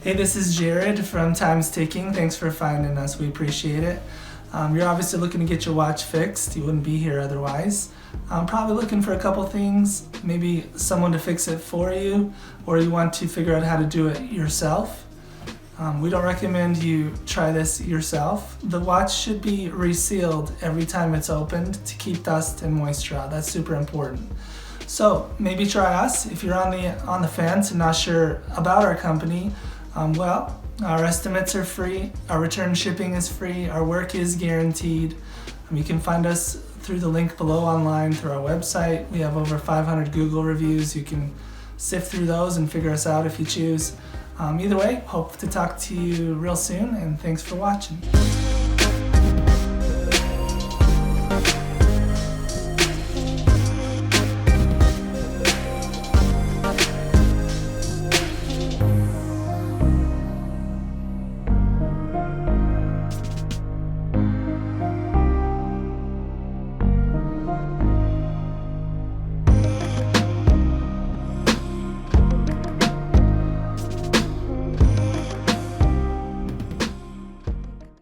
Hey, this is Jared from Time's Ticking. Thanks for finding us. We appreciate it. You're obviously looking to get your watch fixed. You wouldn't be here otherwise. I'm probably looking for a couple things, maybe someone to fix it for you, or you want to figure out how to do it yourself. We don't recommend you try this yourself. The watch should be resealed every time it's opened to keep dust and moisture out. That's super important. So maybe try us. If you're on the fence and not sure about our company, our estimates are free, our return shipping is free, our work is guaranteed. You can find us through the link below online through our website. We have over 500 Google reviews. You can sift through those and figure us out if you choose. Either way, hope to talk to you real soon, and thanks for watching.